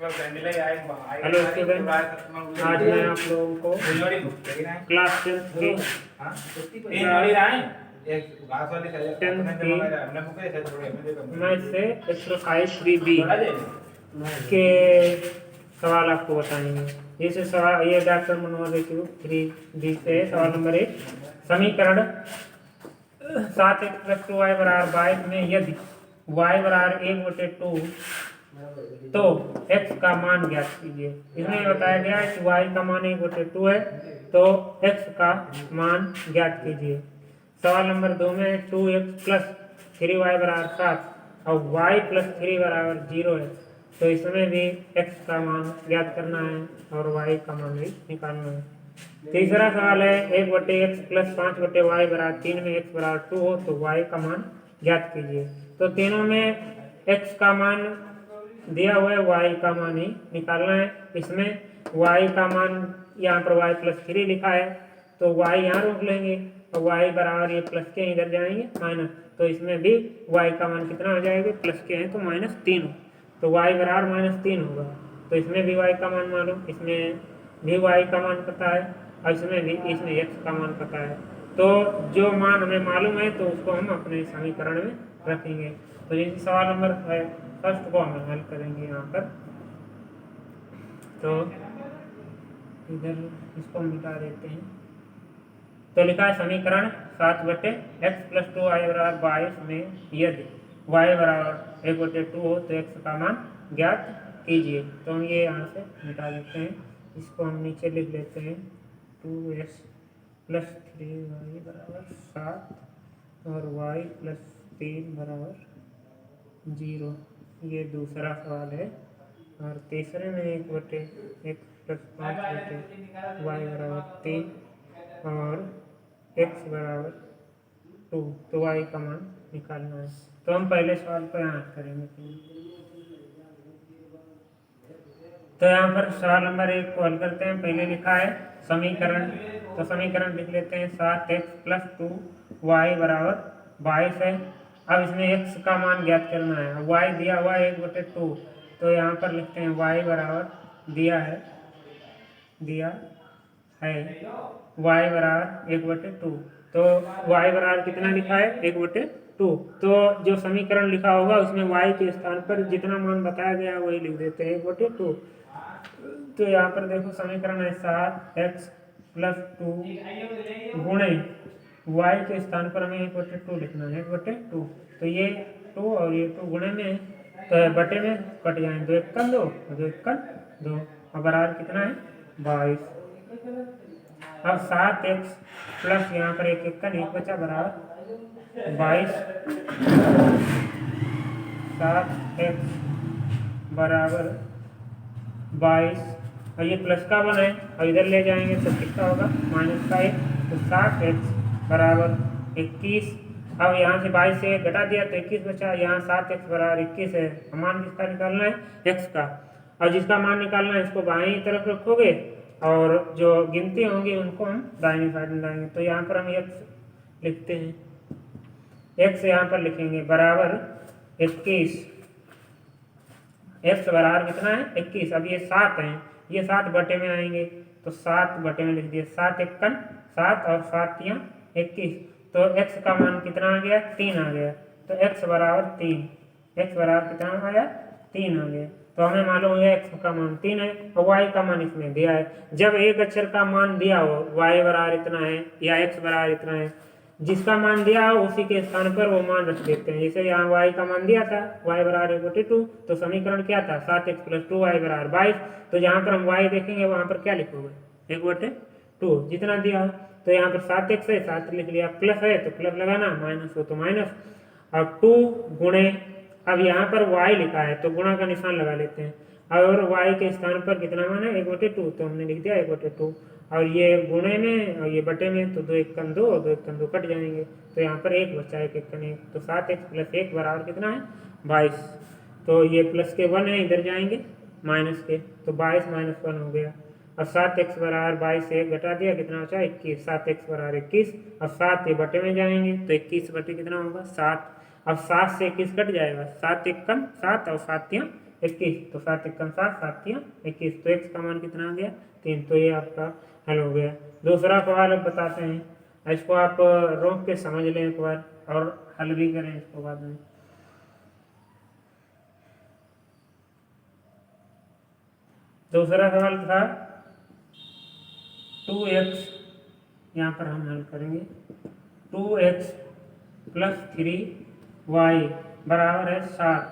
Hello student, आज मैं आप लोगों को क्लास 10th की मैथ से एक्सरसाइज 3B के सवाल आपको बताएंगे। जैसे सवाल ये डॉक्टर मनोहर 3B से सवाल नंबर 1, समीकरण 7x+2y = 22 में यदि y = 1/2 तो x का मान ज्ञात कीजिए। इसमें बताया गया है कि y का मान 1/2 है, तो x का मान ज्ञात कीजिए। सवाल नंबर 2 में 2x + 3y = 7 और y + 3 = 0 है, तो इसमें भी x का मान ज्ञात करना है और y का मान भी निकालना है। तीसरा सवाल है 1/x + 5/y = 3 में x = 2 हो तो y का मान ज्ञात कीजिए। तो तीनों में x का मान दिया हुआ है, y का मान ही निकालना है। इसमें y का मान यहाँ पर y + 3 लिखा है, तो y यहाँ रोक लेंगे और y बराबर ये प्लस के इधर जाएंगे माइनस, तो इसमें भी y का मान कितना हो जाएगा, प्लस के हैं तो -3 हो, तो y बराबर -3 होगा। तो इसमें भी y का मान मालूम, इसमें भी y का मान पता है और इसमें x का मान पता है। तो जो मान हमें मालूम है तो उसको हम अपने समीकरण में रखेंगे। तो जैसे सवाल नंबर फर्स्ट को हम हल करेंगे यहाँ पर, तो इधर इसको मिटा देते हैं। तो लिखा है समीकरण 7/x + 2y = 22 में यदि y = 1/2 हो तो x का मान ज्ञात कीजिए। तो हम ये यहाँ से मिटा देते हैं, इसको हम नीचे लिख लेते हैं 2x + 3y = 7 और y + 3 = 0। ये दूसरा सवाल है। और तीसरे में 1/1 + 5/y = 3 और x = 2, तो y का मान निकालना है। तो हम पहले सवाल पर यहाँ करेंगे। तो यहाँ पर सवाल नंबर 1 को हल करते हैं। पहले लिखा है समीकरण, तो समीकरण लिख लेते हैं 7x + 2y = 22 है। अब इसमें x का मान ज्ञात करना है। y दिया हुआ है 1/2, तो यहाँ पर लिखते हैं y बराबर दिया है y बराबर 1/2, तो y बराबर कितना लिखा है 1/2। तो जो समीकरण लिखा होगा उसमें y के स्थान पर जितना मान बताया गया वही लिख देते हैं 1/2। तो यहाँ पर देखो समीकरण है 7x + 2 गुणे y के स्थान पर हमें 1/2 लिखना है, 1/2। तो ये 2 और ये 2 गुणे में, तो बटे में कट जाएंगे, 2 × 2 2 × 2 और बराबर कितना है 22। अब 7x प्लस यहाँ पर 1 × 1 बचा बराबर 22। 7x बराबर 22 और ये प्लस का 1 है और इधर ले जाएंगे तो कितना होगा माइनस का 1, तो 7x बराबर 21। अब यहाँ से 22 से 1 घटा दिया तो 21 बचा। यहाँ 7x बराबर 21 है। मान किसका निकालना है, x का। और जिसका मान निकालना है इसको बाईं तरफ रखोगे और जो गिनती होंगी उनको हम दाहिनी साइड में लाएंगे। तो यहाँ पर हम x लिखते हैं, x यहाँ पर लिखेंगे बराबर 21। x बराबर कितना है 21। अब ये 7 हैं, ये 7 बटे में आएंगे तो 7 बटे में लिख दिए, 7 × 1 7 और 7 × 21, तो x का मान कितना आ गया 3 आ गया। तो x बराबर 3, x बराबर कितना आया 3 आ गया। तो हमें मालूम है x का मान 3 है और y का मान इसमें दिया है। जब एक अक्षर का मान दिया हो y बराबर इतना है या x बराबर इतना है, जिसका मान दिया हो उसी के स्थान पर वो मान रख देते हैं। जैसे यहाँ y का मान दिया था y बराबर 1/2, तो समीकरण क्या था 7x + 2y = 22। तो जहाँ पर हम y देखेंगे वहाँ पर क्या लिखोगे 1/2 जितना दिया हो। तो यहाँ पर 7x है 7 लिख लिया, प्लस है तो प्लस लगाना, माइनस हो तो माइनस। अब 2 गुणे, अब यहाँ पर y लिखा है तो गुणा का निशान लगा लेते हैं और y के स्थान पर कितना मान है 1/2, तो हमने लिख दिया 1/2 और ये गुणे में और ये बटे में, तो 2 × 1 2 और 2 × 2 कट जाएंगे, तो यहाँ पर 1 बचा है 1 × 1, तो 7x + 1 बराबर कितना है 22। तो ये प्लस के 1 है इधर जाएंगे माइनस के, तो 22 - 1 हो गया। अब 7x बराबर 22 से 1 घटा दिया, कितना बचा 21। 7x बराबर 21 और 7 ये बटे में जाएंगे तो 21 बटे कितना होगा 7। अब 7 से 21 कट जाएगा, 7 × 1 7 और 7 × 21, तो 7 एकम 7, 7 तियां 21, तो x का मान कितना आ गया 3। तो ये आपका हल हो गया। दूसरा सवाल अब बताते हैं, इसको आप रोक के समझ लें एक बार और हल भी करें इसको बाद में। दूसरा सवाल था 2x, यहाँ पर हम हल करेंगे 2x प्लस 3y बराबर है 7,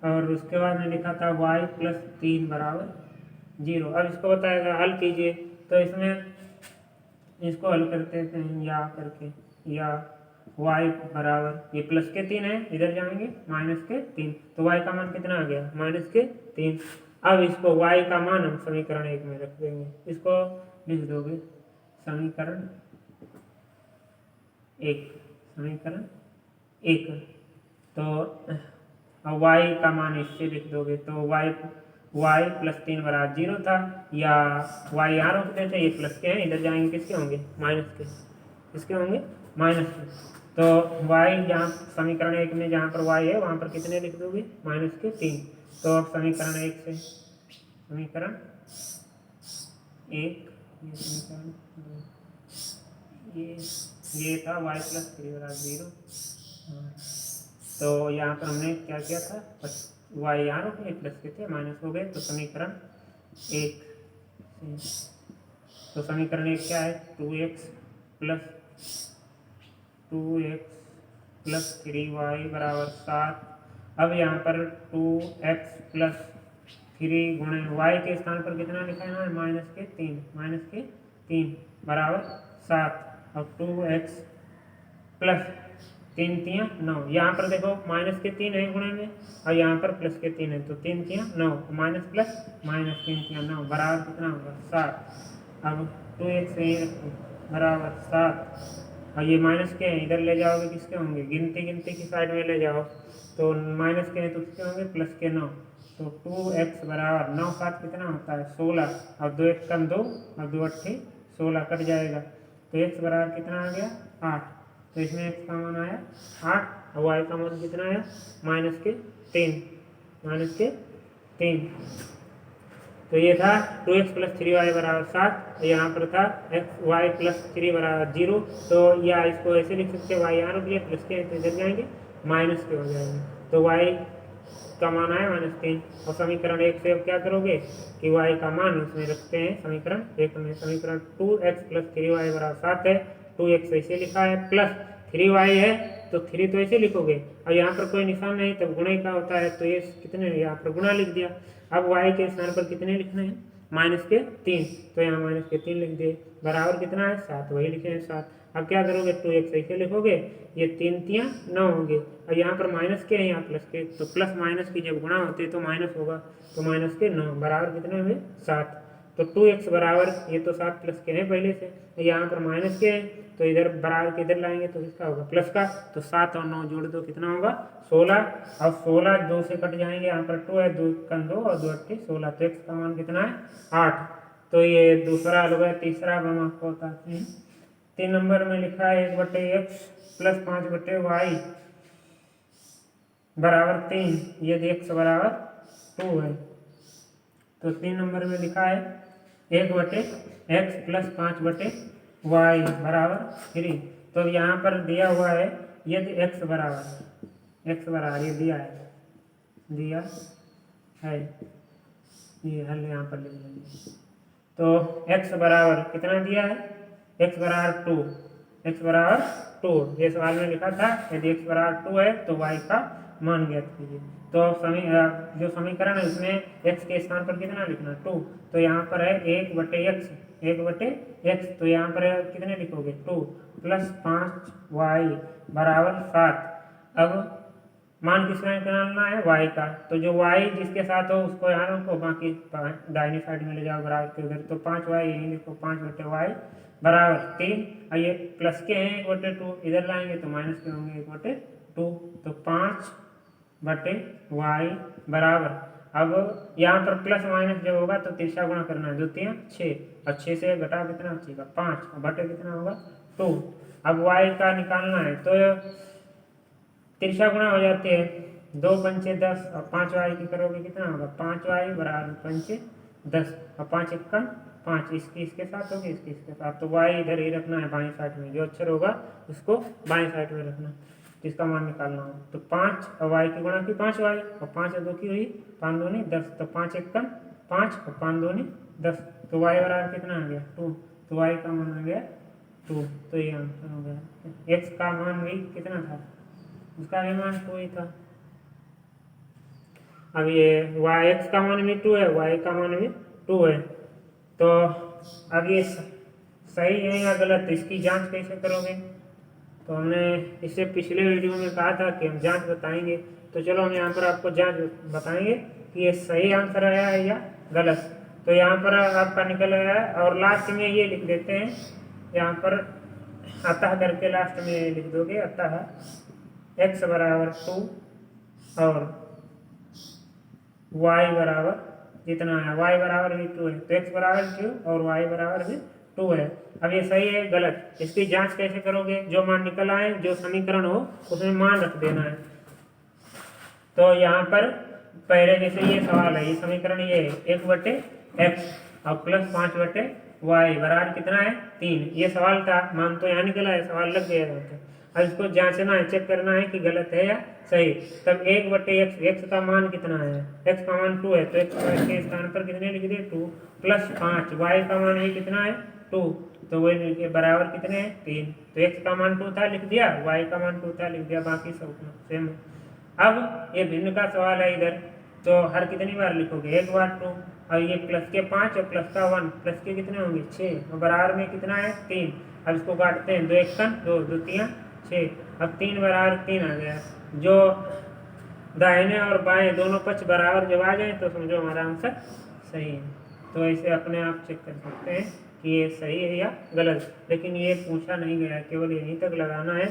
और उसके बाद में लिखा था y प्लस 3 बराबर 0। अब इसको बताएगा हल कीजिए, तो इसमें इसको हल करते हैं या करके, या y बराबर, ये प्लस के 3 है, इधर जाएंगे माइनस के 3, तो y का मान कितना आ गया माइनस के 3। अब इसको y का मान हम समीकरण 1 में रख देंगे, इसको लिख दोगे समीकरण 1, समीकरण 1। तो अब y का मान इससे लिख दोगे, तो y प्लस 3 बराबर 0 था, या y यहाँ रोक देते, ये प्लस के हैं, इधर जाएंगे किसके होंगे माइनस के, किसके होंगे माइनस के। तो y जहाँ समीकरण 1 में जहाँ पर y है वहाँ पर कितने लिख दोगे माइनस के 3। तो अब समीकरण 1 से, समीकरण 1, ये समीकरण ये था y प्लस 3 बराबर 0। तो यहाँ पर हमने क्या किया था, y यहाँ रोक लिए, प्लस के थे माइनस हो गए, तो समीकरण 1, तो समीकरण 1 क्या है 2x प्लस 3y बराबर 7। अब यहाँ पर 2x प्लस 3 गुणे y के स्थान पर कितना लिखा है माइनस के 3 बराबर 7। अब 2x प्लस 3 तियां 9, यहाँ पर देखो माइनस के 3 है गुणे में, और यहाँ पर प्लस के 3 है, तो 3 तियां 9, माइनस प्लस माइनस 3 तियां 9 बराबर कितना होगा 7। अब 2x बराबर 7, और ये माइनस के हैं, इधर ले जाओगे किसके होंगे गिनती की साइड में ले जाओ, तो माइनस के हैं तो किसके होंगे प्लस के 9। तो 2x बराबर 9 7 कितना होता है 16, और 2 1 कम 2 और 2 8 16 कट जाएगा, तो x बराबर कितना आ गया 8। तो इसमें x का मान आया 8, और y का मान कितना आया माइनस के 3। तो ये था 2x प्लस 3y बराबर 7, यहाँ पर था y प्लस 3 बराबर 0। तो या इसको ऐसे लिख सकते हैं, y यहाँ रुक लिया, प्लस के तो इधर जाएंगे माइनस के हो जाएंगे, तो y का मान आया -3। और समीकरण 1 से अब क्या करोगे कि y का मान उसमें रखते हैं समीकरण 1 में, समीकरण 2x प्लस 3y बराबर 7 है, 2x ऐसे लिखा है, प्लस 3y है तो 3 तो ऐसे लिखोगे, और यहाँ पर कोई निशान नहीं तब गुणे का होता है, तो ये कितने यहाँ पर गुणा लिख दिया। अब y के स्थान पर कितने लिखने हैं माइनस के 3, तो यहाँ माइनस के 3 लिख दिए, बराबर कितना है 7, वही लिखे हैं 7। अब क्या करोगे 2x ऐसे लिखोगे, ये 3 तियां 9 होंगे, और यहाँ पर माइनस के हैं यहाँ प्लस के, तो प्लस माइनस की जब गुणा होती है तो माइनस होगा, तो माइनस के 9 बराबर कितने हुए 7। तो 2x बराबर, ये तो 7 प्लस के हैं पहले से, यहाँ पर माइनस के हैं, तो इधर बराबर के इधर लाएंगे तो किसका होगा प्लस का, तो 7 और 9 जोड़ दो कितना होगा 16, और 16 2 से कट जाएंगे, यहाँ पर 2 है, 2 कम 2 और 2 8 16, तो x का मान कितना है 8। तो ये दूसरा हल हो गया। तीसरा अब हम आपको बताते हैं, 3 नंबर में लिखा है 1/x प्लस 5/y बराबर 3, यदि x बराबर 2 है। तो 3 नंबर में लिखा है 1/x प्लस 5/y बराबर 3। तो यहाँ पर दिया हुआ है यदि x बराबर ये दिया है, ये हल यहाँ पर लिख लेंगे। तो x बराबर कितना दिया है, x बराबर 2, ये सवाल में लिखा था यदि x बराबर 2 है तो y का मान ज्ञात कीजिए। तो जो समीकरण है उसमें x के स्थान पर कितना लिखना 2, तो यहाँ पर है 1/x, तो यहाँ पर कितने लिखोगे 2 प्लस 5y बराबर 7। अब मान किसका निकालना है y का, तो जो y जिसके साथ हो उसको यहाँ रखो, बाकी दाहिनी साइड में ले जाओ बराबर के उधर, तो 5y यहीं लिखो, 5/y बराबर 3, और ये प्लस के हैं 1/2, इधर लाएंगे तो माइनस के होंगे 1/2, तो 5/y बराबर, अब यहाँ पर प्लस माइनस जब होगा तो तिरछा गुणा करना है, 2 3 6, और 6 से घटा कितना बचेगा 5, और बटे कितना होगा 2। अब y का निकालना है तो तिरछा गुणा हो जाती है, दो पंचे 10 और 5y की करोगे कितना होगा 5y बराबर पंचे 10 और 5 एकम 5 इसके साथ होगी इसके साथ, तो y इधर ही रखना है बाएं साइड में, जो अक्षर होगा उसको बाएं साइड में रखना, जिसका मान निकालना हो। तो 5 और y की गुणा की 5y और 5 और 2 की हुई 5 दूनी 10, तो 5 एकम 5 और 5 दूनी 10, तो y बराबर कितना आ गया 2, तो y का मान आ गया 2, तो ये आंसर हो गया। x का मान भी कितना था, उसका भी मान 2 ही था। अब ये x का मान भी 2 है, y का मान भी 2 है, तो अब ये सही है या गलत, इसकी जांच कैसे करोगे। तो हमने इससे पिछले वीडियो में कहा था कि हम जांच बताएंगे, तो चलो हम यहाँ पर आपको जांच बताएंगे कि ये सही आंसर आया है या गलत। तो यहाँ पर आपका निकल आया है, और लास्ट में ये लिख देते हैं, यहाँ पर अतः करके लास्ट में ये लिख दोगे, अतः x बराबर 2 और y बराबर जितना है, y बराबर भी 2 है, तो x बराबर 2 और y बराबर भी 2 है। अब ये सही है गलत, इसकी जांच कैसे करोगे, जो मान निकल आए, जो समीकरण हो उसमें मान रख देना है। तो यहाँ पर पहले जैसे ये सवाल है, ये समीकरण ये है 1/x और प्लस 5/y बराबर कितना है 3, ये सवाल था, मान तो यहाँ निकला है, सवाल लग गया था। अब इसको जांचना है, चेक करना है कि गलत है या सही। तब 1/x, x का मान कितना है, x का मान 2 है, तो x के स्थान पर कितने लिख दिए 2 प्लस 5, y का मान भी कितना है 2, तो वही बराबर कितने हैं 3, तो x का मान 2 था लिख दिया, y का मान 2 था लिख दिया, बाकी सब सेम। अब ये भिन्न का सवाल है इधर, तो हर कितनी बार लिखोगे, एक बार 2, और ये प्लस के 5 और प्लस का 1, प्लस के कितने होंगे 6 और बराबर में कितना है 3। अब इसको काटते हैं, 2 1 2 2 3 6, अब 3 बराबर 3 आ गया। जो दाहिने और बाएं दोनों पक्ष बराबर जब आ जाए तो समझो हमारा आंसर सही है। तो ऐसे अपने आप चेक कर सकते हैं कि ये सही है या गलत, लेकिन ये पूछा नहीं गया, केवल यहीं तक लगाना है।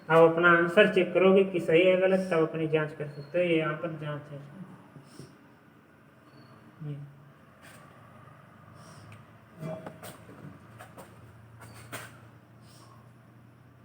आप अपना आंसर चेक करोगे कि सही है गलत, तब अपनी जांच कर सकते हो। ये यहाँ पर जांच है।